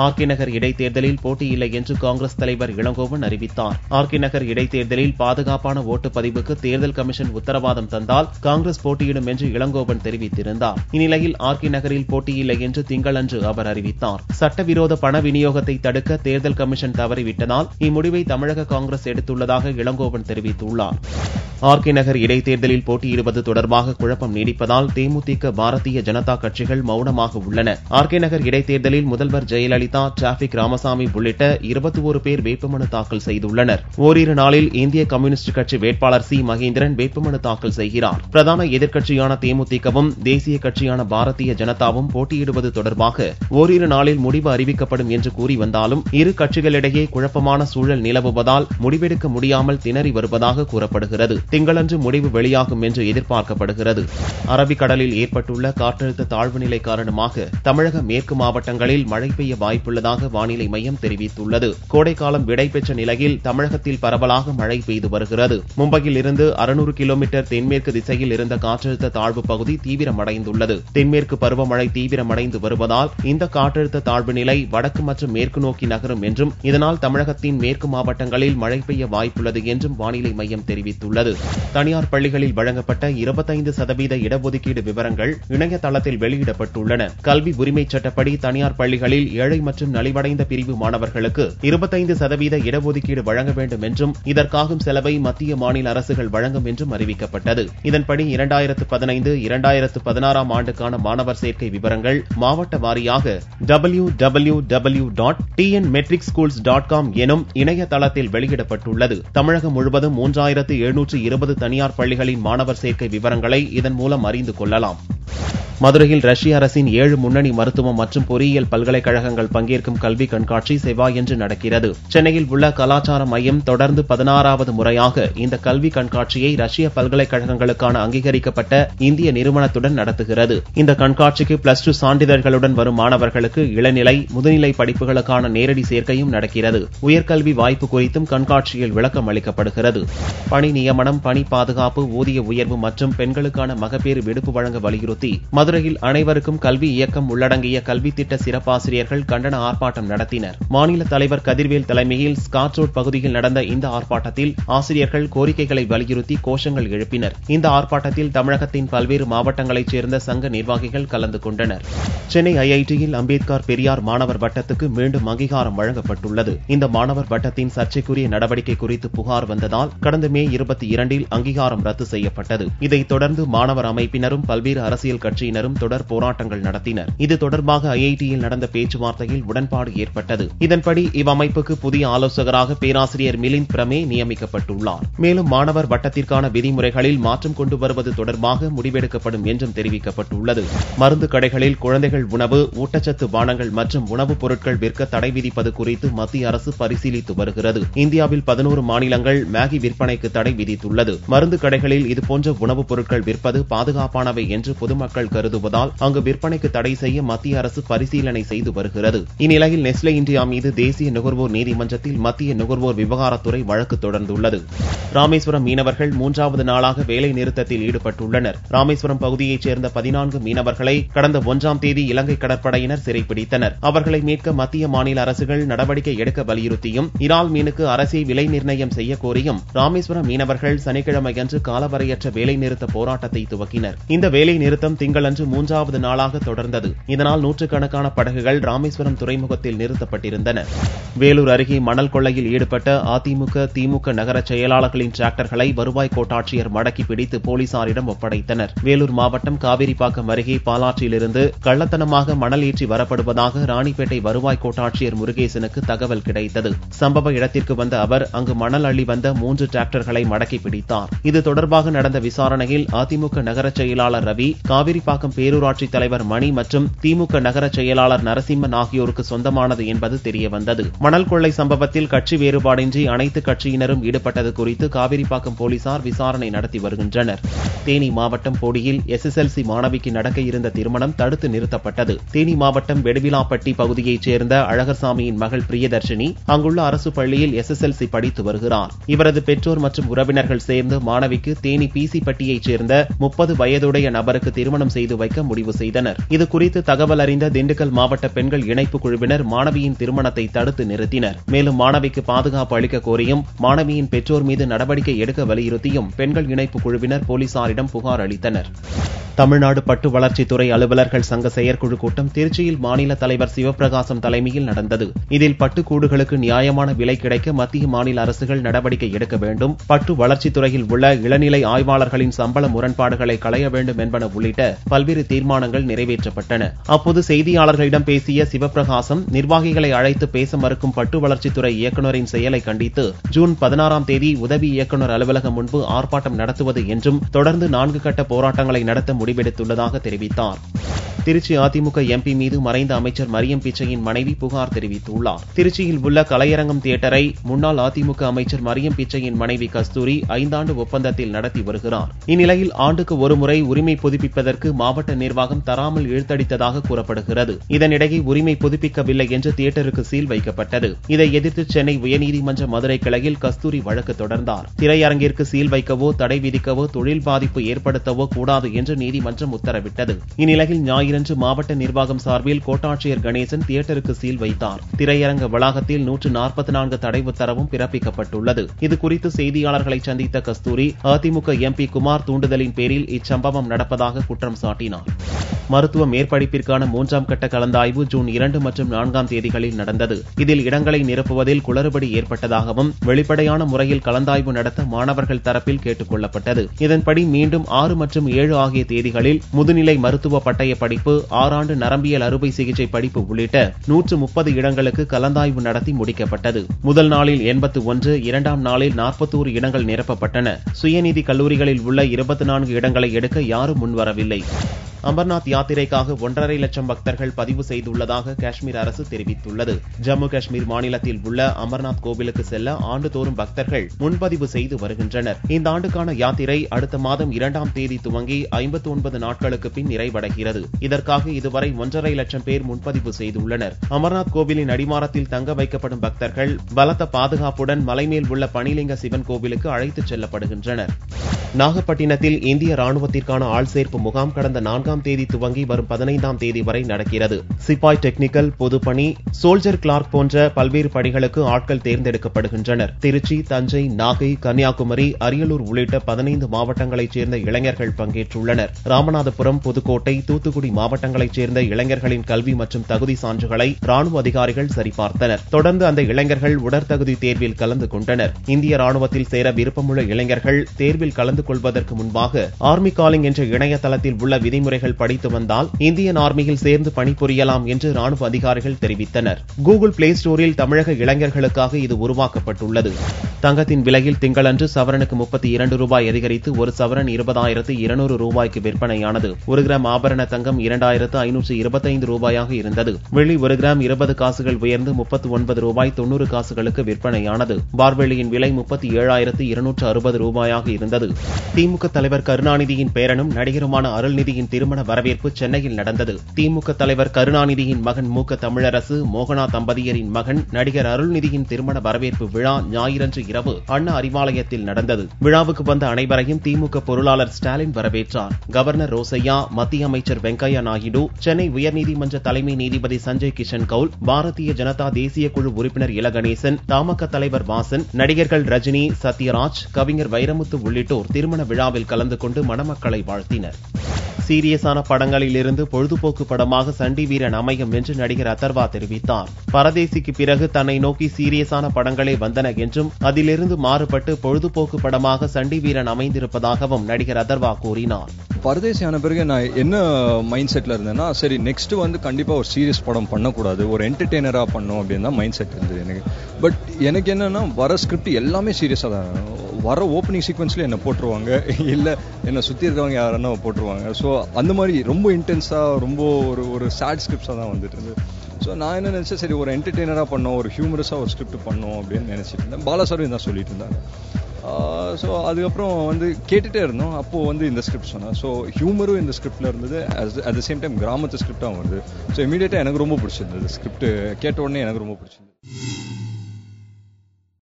RK நகர் இடைத்தேர்தலில் போட்டியில்லை என்று காங்கிரஸ் தலைவர் இளங்கோவன் அறிவித்தார். ஆர்கே நகர் இடைத்தேர்தலில் பாதுகாப்பான ஓட்டுப்பதிவுக்கு தேர்தல் கமிஷன் உத்தரவாதம் தந்தால் காங்கிரஸ் போட்டியிடும் என்று இளங்கோவன் தெரிவித்திருந்தார். இந்நிலையில் ஆர்கே நகரில் போட்டியில்லை என்று திங்களன்று அவர் அறிவித்தார். சட்டவிரோத பண விநியோகத்தை தடுக்க தேர்தல் கமிஷன் தவறிவிட்டதால் இம்முடிவை தமிழக காங்கிரஸ் எடுத்துள்ளதாக இளங்கோவன் தெரிவித்துள்ளார். ஆர்கே நகர் இடைத்தேர்தலில் போட்டியிடுவது தொடர்பாக குழப்பம் நீடிப்பதால் தேமுதிக, பாரதிய ஜனதா கட்சிகள் மௌனமாக உள்ளன. ஆர்கே நகர் இடைத்தேர்தலில் முதல்வர் ஜெயலலிதா, டிராபிக் ராமசாமி உள்ளிட்ட 21 பேர் வேட்புமனு தாக்கல் செய்துள்ளனர். ஓரிரு நாளில் இந்திய கம்யூனிஸ்ட் கட்சி வேட்பாளர் சி. மகேந்திரன் வேட்புமனு தாக்கல் செய்கிறார். பிரதான எதிர்க்கட்சியான தேமுதிகவும், தேசிய கட்சியான பாரதிய ஜனதாவும் போட்டியிடுவது தொடர்பாக ஓரிரு நாளில் முடிவு அறிவிக்கப்படும் என்று கூறி வந்தாலும் இரு கட்சிகளிடையே குழப்பமான சூழல் நிலவுவதால் முடிவெடுக்க முடியாமல் திணறி வருவதாக கூறப்படுகிறது. திங்களன்று முடிவு வெளியாகும் என்று எதிர்பார்க்கப்படுகிறது. அரபிக்கடலில் ஏற்பட்டுள்ள காற்றழுத்த தாழ்வு நிலை காரணமாக தமிழக மேற்கு மாவட்டங்களில் மழை பெய்ய வாய்ப்புள்ளதாக வானிலை மையம் தெரிவித்துள்ளது. கோடைக்காலம் விடை பெற்ற நிலையில் தமிழகத்தில் பரவலாக மழை பெய்து வருகிறது. மும்பையில் இருந்து 600 கிலோமீட்டர் தென்மேற்கு திசையில் இருந்த காற்றழுத்த தாழ்வு பகுதி தீவிரமடைந்துள்ளது. தென்மேற்கு பருவமழை தீவிரமடைந்து வருவதால் இந்த காற்றழுத்த தாழ்வு நிலை வடக்கு மற்றும் மேற்கு நோக்கி நகரும் என்றும் இதனால் தமிழகத்தின் மேற்கு மாவட்டங்களில் மழை பெய்ய வாய்ப்புள்ளது என்றும் வானிலை மையம் தெரிவித்துள்ளது. தனியார் பள்ளிகளில் வழங்கப்பட்ட 25% இடஒதுக்கீடு விவரங்கள் இணையதளத்தில் வெளியிடப்பட்டுள்ளன. கல்வி உரிமைச் சட்டப்படி தனியார் பள்ளிகளில் ஏழை மற்றும் நலிவடைந்த பிரிவு மாணவர்களுக்கு 25% இடஒதுக்கீடு வழங்க வேண்டும் என்றும் இதற்காகும் செலவை மத்திய, மாநில அரசுகள் வழங்கும் என்றும் அறிவிக்கப்பட்டது. இதன்படி 2015, 2016 ஆண்டுக்கான மாணவர் சேர்க்கை விவரங்கள் மாவட்ட வாரியாக www.tnmetricschools.com எனும் இணையதளத்தில் வெளியிடப்பட்டுள்ளது. தமிழகம் முழுவதும் 3720 தனியார் பள்ளிகளின் மாணவர் சேர்க்கை விவரங்களை இதன் மூலம் அறிந்து கொள்ளலாம். மதுரையில் ரஷ்ய அரசின் 7 முன்னணி மருத்துவம் மற்றும் பொறியியல் பல்கலைக்கழகங்கள் பங்கேற்கும் கல்வி கண்காட்சி செவ்வாயன்று நடக்கிறது. சென்னையில் உள்ள கலாச்சார மையம் தொடர்ந்து 16வது முறையாக இந்த கல்வி கண்காட்சியை ரஷ்ய பல்கலைக்கழகங்களுக்கான அங்கீகரிக்கப்பட்ட இந்திய நிறுவனத்துடன் நடத்துகிறது. இந்த கண்காட்சிக்கு +2 சான்றிதழ்களுடன் வரும் மாணவர்களுக்கு இளநிலை, முதுநிலை படிப்புகளுக்கான நேரடி சேர்க்கையும் நடக்கிறது. உயர்கல்வி வாய்ப்பு குறித்தும் கண்காட்சியில் விளக்கம் அளிக்கப்படுகிறது. பணி நியமனம், பணி பாதுகாப்பு, ஊதிய உயர்வு மற்றும் பெண்களுக்கான மகப்பேறு விடுப்பு வழங்க வலியுறுத்தி மதுரையில் அனைவருக்கும் கல்வி இயக்கம் உள்ளடங்கிய கல்வி திட்ட சிறப்பாசிரியர்கள் கண்டன ஆர்ப்பாட்டம் நடத்தினர். மாநில தலைவர் கதிர்வேல் தலைமையில் ஸ்காட் ரோட் பகுதியில் நடந்த இந்த ஆர்ப்பாட்டத்தில் ஆசிரியர்கள் கோரிக்கைகளை வலியுறுத்தி கோஷங்கள் எழுப்பினர். இந்த ஆர்ப்பாட்டத்தில் தமிழகத்தின் பல்வேறு மாவட்டங்களைச் சேர்ந்த சங்க நிர்வாகிகள் கலந்து கொண்டனர். சென்னை ஐஐடியில் அம்பேத்கர் பெரியார் மாணவர் வட்டத்துக்கு மீண்டும் அங்கீகாரம் வழங்கப்பட்டுள்ளது. இந்த மாணவர் வட்டத்தின் சர்ச்சைக்குரிய நடவடிக்கை குறித்து புகார் வந்ததால் கடந்த மே 22 அங்கீகாரம் ரத்து செய்யப்பட்டது. இதைத் தொடர்ந்து மாணவர் அமைப்பினரும் பல்வேறு அரசியல் கட்சியினரும் தொடர் போராட்டங்கள் நடத்தினர். இது தொடர்பாக ஐஐடியில் நடந்த பேச்சுவார்த்தையில் உடன்பாடு ஏற்பட்டது. இதன்படி இவ்வமைப்புக்கு புதிய ஆலோசகராக பேராசிரியர் மிலிந்த் பிரமே நியமிக்கப்பட்டுள்ளார். மேலும் மாணவர் வட்டத்திற்கான விதிமுறைகளில் மாற்றம் கொண்டு வருவது தொடர்பாக முடிவெடுக்கப்படும் என்றும் தெரிவிக்கப்பட்டுள்ளது. மருந்து கடைகளில் குழந்தைகள் உணவு, ஊட்டச்சத்து பானங்கள் மற்றும் உணவுப் பொருட்கள் விற்க தடை விதிப்பது குறித்து மத்திய அரசு பரிசீலித்து வருகிறது. இந்தியாவில் 11 மாநிலங்கள் மேகி விற்பனைக்கு தடை விதித்துள்ளது. மருந்து கடைகளில் இதுபோன்ற உணவுப் பொருட்கள் விற்பது பாதுகாப்பானவை என்று பொதுமக்கள் கருதுவதால் அங்கு விற்பனைக்கு தடை செய்ய மத்திய அரசு பரிசீலனை செய்து வருகிறது. இந்நிலையில் நெஸ்லே இந்தியா மீது தேசிய நுகர்வோர் நீதிமன்றத்தில் மத்திய நுகர்வோர் விவகாரத்துறை வழக்கு தொடர்ந்துள்ளது. ராமேஸ்வரம் மீனவர்கள் 3வது நாளாக வேலை நிறுத்தத்தில் ஈடுபட்டுள்ளனர். ராமேஸ்வரம் பகுதியைச் சேர்ந்த 14 மீனவர்களை கடந்த 1ஆம் தேதி இலங்கை கடற்படையினர் சிறைப்பிடித்தனர். அவர்களை மீட்க மத்திய, மாநில அரசுகள் நடவடிக்கை எடுக்க வலியுறுத்தியும் இறால் மீனுக்கு அரசே விலை நிர்ணயம் செய்ய கோரியும் ராமேஸ்வரம் மீனவர்கள் சனிக்கிழமையன்று காலவரையற்ற வேலை நிறுத்த போராட்டத்தை துவக்கினர். இந்த வேலை நிறுத்தம் திங்களன்று 3வது நாளாக தொடர்ந்தது. இதனால் நூற்றுக்கணக்கான படகுகள் ராமேஸ்வரம் துறைமுகத்தில் நிறுத்தப்பட்டிருந்தன. வேலூர் அருகே மணல் கொள்ளையில் ஈடுபட்ட அதிமுக, திமுக நகர செயலாளர்களின் டிராக்டர்களை வருவாய் கோட்டாட்சியர் மடக்கி பிடித்து போலீசாரிடம் ஒப்படைத்தனர். வேலூர் மாவட்டம் காவிரிப்பாக்கம் அருகே பாலாற்றிலிருந்து கள்ளத்தனமாக மணல் ஏற்றி வரப்படுவதாக ராணிப்பேட்டை வருவாய் கோட்டாட்சியர் முருகேசனுக்கு தகவல் கிடைத்தது. சம்பவ இடத்திற்கு வந்த அவர் அங்கு மணல் அள்ளி வந்த 3 டிராக்டர்களை மடக்கி பிடித்தார். இது தொடர்பாக நடந்த விசாரணையில் அதிமுக நகர செயலாளர் ரவி, காவிரிப்பாக்கம் பேரூராட்சி தலைவர் மணி மற்றும் திமுக நகர செயலாளர் நரசிம்மன் ஆகியோருக்கு சொந்தமானது என்பது தெரியவந்தது. மணல் கொள்ளை சம்பவத்தில் கட்சி வேறுபாடின்றி அனைத்து கட்சியினரும் ஈடுபட்டது குறித்து காவிரிப்பாக்கம் போலீசார் விசாரணை நடத்தி வருகின்றனர். தேனி மாவட்டம் போடியில் SSLC மாணவிக்கு நடக்க இருந்த திருமணம் தடுத்து நிறுத்தப்பட்டது. தேனி மாவட்டம் வெடுவிலாப்பட்டி பகுதியைச் சேர்ந்த அழகர்சாமியின் மகள் பிரியதர்ஷினி அங்குள்ள அரசு பள்ளியில் SSLC படித்து வருகிறார். இவரது பெற்றோர் மற்றும் உறவினர்கள் சேர்ந்து மாணவிக்கு தேனி PC பட்டியைச் சேர்ந்த 30 வயதுடைய நபருக்கு திருமணம் செய்து செய்து வைக்க முடிவு செய்தனர். இதுகுறித்து தகவல் அறிந்த திண்டுக்கல் மாவட்ட பெண்கள் இணைப்பு குழுவினர் மாணவியின் திருமணத்தை தடுத்து நிறுத்தினர். மேலும் மாணவிக்கு பாதுகாப்பு அளிக்க கோரியும் மாணவியின் பெற்றோர் மீது நடவடிக்கை எடுக்க வலியுறுத்தியும் பெண்கள் இணைப்பு குழுவினர் போலீசாரிடம் புகார் அளித்தனர். தமிழ்நாடு பட்டு வளர்ச்சித்துறை அலுவலர்கள் சங்க செயற்குழு கூட்டம் திருச்சியில் மாநில தலைவர் சிவபிரகாசம் தலைமையில் நடந்தது. இதில் பட்டுக்கூடுகளுக்கு நியாயமான விலை கிடைக்க மத்திய மாநில அரசுகள் நடவடிக்கை எடுக்க வேண்டும், பட்டு வளர்ச்சித்துறையில் உள்ள இளநிலை ஆய்வாளர்களின் சம்பள முரண்பாடுகளை களைய வேண்டும் என்பன உள்ளிட்ட பல்வேறு தீர்மானங்கள் நிறைவேற்றப்பட்டன. அப்போது செய்தியாளர்களிடம் பேசிய சிவபிரகாசம், நிர்வாகிகளை அழைத்து பேச மறுக்கும் பட்டு வளர்ச்சித்துறை இயக்குநரின் செயலை கண்டித்து ஜூன் 16ஆம் தேதி உதவி இயக்குநர் அலுவலகம் முன்பு ஆர்ப்பாட்டம் நடத்துவது என்றும் தொடர்ந்து 4 கட்ட போராட்டங்களை நடத்த முடிவெடுத்துள்ளதாக தெரிவித்தார். திருச்சி அதிமுக எம்பி மீது மறைந்த அமைச்சர் மரியம் பிச்சையின் மனைவி புகார் தெரிவித்துள்ளார். திருச்சியில் உள்ள கலையரங்கம் தியேட்டரை முன்னாள் அதிமுக அமைச்சர் மரியம் பிச்சையின் மனைவி கஸ்தூரி 5 ஆண்டு ஒப்பந்தத்தில் நடத்தி வருகிறார். இந்நிலையில் ஆண்டுக்கு ஒருமுறை உரிமை புதுப்பிப்பதற்கு மாவட்ட நிர்வாகம் தராமல் இழுத்தடித்ததாக கூறப்படுகிறது. இதனிடையே உரிமை புதுப்பிக்கவில்லை என்று தியேட்டருக்கு சீல் வைக்கப்பட்டது. இதை எதிர்த்து சென்னை உயர்நீதிமன்ற மதுரை கிளையில் கஸ்தூரி வழக்கு தொடர்ந்தார். திரையரங்கிற்கு சீல் வைக்கவோ தடை விதிக்கவோ தொழில் பாதிப்பு ஏற்படுத்தவோ கூடாது என்று நீதிமன்றம் உத்தரவிட்டது. இந்நிலையில் ஞாயிறன்று மாவட்ட நிர்வாகம் சார்பில் கோட்டாட்சியர் கணேசன் தியேட்டருக்கு சீல் வைத்தார். திரையரங்க வளாகத்தில் 144 தடை உத்தரவும் பிறப்பிக்கப்பட்டுள்ளது. இதுகுறித்து செய்தியாளர்களை சந்தித்த கஸ்தூரி, அதிமுக எம்பி குமார் தூண்டுதலின் பேரில் இச்சம்பவம் நடப்பதாக குற்றம் சாட்டினார். மருத்துவ மேற்படிப்பிற்கான 3ஆம் கட்ட கலந்தாய்வு ஜூன் 2 மற்றும் 4ஆம் தேதிகளில் நடந்தது. இதில் இடங்களை நிரப்புவதில் குளறுபடி ஏற்பட்டதாகவும் வெளிப்படையான முறையில் கலந்தாய்வு நடத்த மாணவர்கள் தரப்பில் கேட்டுக் கொள்ளப்பட்டது. இதன்படி மீண்டும் 6 மற்றும் 7 ஆகிய தேதிகளில் முதுநிலை மருத்துவ பட்டய படிப்பு, 6 ஆண்டு நரம்பியல் அறுவை சிகிச்சை படிப்பு உள்ளிட்ட 130 இடங்களுக்கு கலந்தாய்வு நடத்தி முடிக்கப்பட்டது. முதல் நாளில் 81, 2ஆம் நாளில் 41 இடங்கள் நிரப்பப்பட்டன. சுயநிதி கல்லூரிகளில் உள்ள 24 இடங்களை எடுக்க யாரும் முன்வரவில்லை. அமர்நாத் யாத்திரைக்காக 1.5 லட்சம் பக்தர்கள் பதிவு செய்துள்ளதாக காஷ்மீர் அரசு தெரிவித்துள்ளது. ஜம்மு காஷ்மீர் மாநிலத்தில் உள்ள அமர்நாத் கோவிலுக்கு செல்ல ஆண்டுதோறும் பக்தர்கள் முன்பதிவு செய்து வருகின்றனர். இந்த ஆண்டுக்கான யாத்திரை அடுத்த மாதம் 2ஆம் தேதி துவங்கி 59 நாட்களுக்கு பின் நிறைவடைகிறது. இதற்காக இதுவரை 1.5 லட்சம் பேர் முன்பதிவு செய்துள்ளனர். அமர்நாத் கோவிலின் அடிவாரத்தில் தங்க வைக்கப்படும் பக்தர்கள் பலத்த பாதுகாப்புடன் மலைமேல் உள்ள பனிலிங்க சிவன் கோவிலுக்கு அழைத்துச் செல்லப்படுகின்றனர். நாகப்பட்டினத்தில் இந்திய ராணுவத்திற்கான ஆள் சேர்ப்பு முகாம் கடந்த 4ஆம் தேதி துவங்கி வரும் 15ஆம் தேதி வரை நடக்கிறது. சிப்பாய் டெக்னிக்கல், பொதுப்பணி, சோல்ஜர் கிளார்க் போன்ற பல்வேறு பணிகளுக்கு ஆட்கள் தேர்ந்தெடுக்கப்படுகின்றனர். திருச்சி, தஞ்சை, நாகை, கன்னியாகுமரி, அரியலூர் உள்ளிட்ட 15 மாவட்டங்களைச் சேர்ந்த இளைஞர்கள் பங்கேற்றுள்ளனர். ராமநாதபுரம், புதுக்கோட்டை, தூத்துக்குடி மாவட்டங்களைச் சேர்ந்த இளைஞர்களின் கல்வி மற்றும் தகுதி சான்றுகளை ராணுவ அதிகாரிகள் சரிபார்த்தனர். தொடர்ந்து அந்த இளைஞர்கள் உடற்தகுதி தேர்வில் கலந்து கொண்டனர். இந்திய ராணுவத்தில் சேர விருப்பமுள்ள இளைஞர்கள் தேர்வில் கலந்து கொள்வதற்கு முன்பாக ஆர்மி காலிங் என்ற இணையதளத்தில் உள்ள விதிமுறைகள் படித்து வந்தால் இந்தியன் ஆர்மியில் சேர்ந்து பணிபுரியலாம் என்று ராணுவ அதிகாரிகள் தெரிவித்தனர். கூகுள் பிளே ஸ்டோரில் தமிழக இளைஞர்களுக்காக இது உருவாக்கப்பட்டுள்ளது. தங்கத்தின் விலையில் திங்களன்று சவரனுக்கு 32 ரூபாய் அதிகரித்து ஒரு சவரன் 20,200 ரூபாய்க்கு விற்பனையானது. 1 கிராம் ஆபரண தங்கம் 2,525 ரூபாயாக இருந்தது. வெள்ளி 1 கிராம் 20 காசுகள் உயர்ந்து 39 ரூபாய் 90 காசுகளுக்கு விற்பனையானது. பார்வெள்ளியின் விலை 37,260 ரூபாயாக இருந்தது. திமுக தலைவர் கருணாநிதியின் பேரனும் நடிகருமான அருள்நிதியின் திருமண வரவேற்பு சென்னையில் நடந்தது. திமுக தலைவர் கருணாநிதியின் மகன் மூக்க தமிழரசு, மோகனா தம்பதியரின் மகன் நடிகர் அருள்நிதியின் திருமண வரவேற்பு விழா ஞாயிறன்று இரவு அண்ணா அறிவாலயத்தில் நடந்தது. விழாவுக்கு வந்த அனைவரையும் திமுக பொருளாளர் ஸ்டாலின் வரவேற்றார். கவர்னர் ரோசையா, மத்திய அமைச்சர் வெங்கையா நாயுடு, சென்னை உயர்நீதிமன்ற தலைமை நீதிபதி சஞ்சய் கிஷன் கவுல், பாரதிய ஜனதா தேசிய குழு உறுப்பினர் இலகணேசன், தமாக தலைவர் வாசன், நடிகர்கள் ரஜினி, சத்யராஜ், கவிஞர் வைரமுத்து உள்ளிட்டோர் திருமண விழாவில் கலந்து கொண்டு மணமக்களை வாழ்த்தினர். சீரியஸான படங்களில் இருந்து பொழுதுபோக்கு படமாக சண்டி வீரன் அமையும் என்று நடிகர் அதர்வா தெரிவித்தார். பரதேசிக்கு பிறகு தன்னை நோக்கி சீரியஸான படங்களே வந்தன என்றும் அதிலிருந்து மாறுபட்டு பொழுதுபோக்கு படமாக சண்டி வீரன் அமைந்திருப்பதாகவும் நடிகர் அதர்வா கூறினார். பரதேசியான பிறகு நான் என்ன மைண்ட் செட்ல இருந்தேன்னா, சரி நெக்ஸ்ட் கண்டிப்பா ஒரு சீரியஸ் படம் பண்ணக்கூடாது, ஒரு என்டர்டெய்னரா பண்ணும் அப்படின்னு தான் மைண்ட் செட் இருந்தது எனக்கு. பட் எனக்கு என்னன்னா, வர ஸ்கிரிப்ட் எல்லாமே சீரியஸா தான். வர ஓப்பனிங் சீக்வன்ஸ்ல என்ன போட்டுருவாங்க, இல்ல என்ன சுத்தி இருக்கவங்க யாருன்னா போட்டுருவாங்க. ஸோ அந்த மாதிரி ரொம்ப இன்டென்ஸா, ரொம்ப ஒரு சேட் ஸ்கிரிப்ட்ஸா தான் வந்துட்டு இருந்தது. ஸோ நான் என்ன நினைச்சேன், சரி ஒரு என்டர்டெய்னரா பண்ணோம், ஒரு ஹியூமரஸா ஒரு ஸ்கிரிப்ட் பண்ணோம் அப்படின்னு நினைச்சிட்டு இருந்தேன். பாலா சாரும் தான் சொல்லிட்டு இருந்தாங்க. ஸோ அதுக்கப்புறம் கேட்டுட்டே இருந்தோம். அப்போது இந்த ஸ்கிரிப்ட் சொன்னேன். ஸோ ஹியூமரும் இந்த ஸ்கிரிப்டில் இருந்தது, அட் த சேம் டைம் கிராமத்து ஸ்கிரிப்டாகவும் வருது. ஸோ இமீடியட்டாக எனக்கு ரொம்ப பிடிச்சிருந்தது. ஸ்கிரிப்ட் கேட்ட உடனே எனக்கு ரொம்ப பிடிச்சிருந்தது.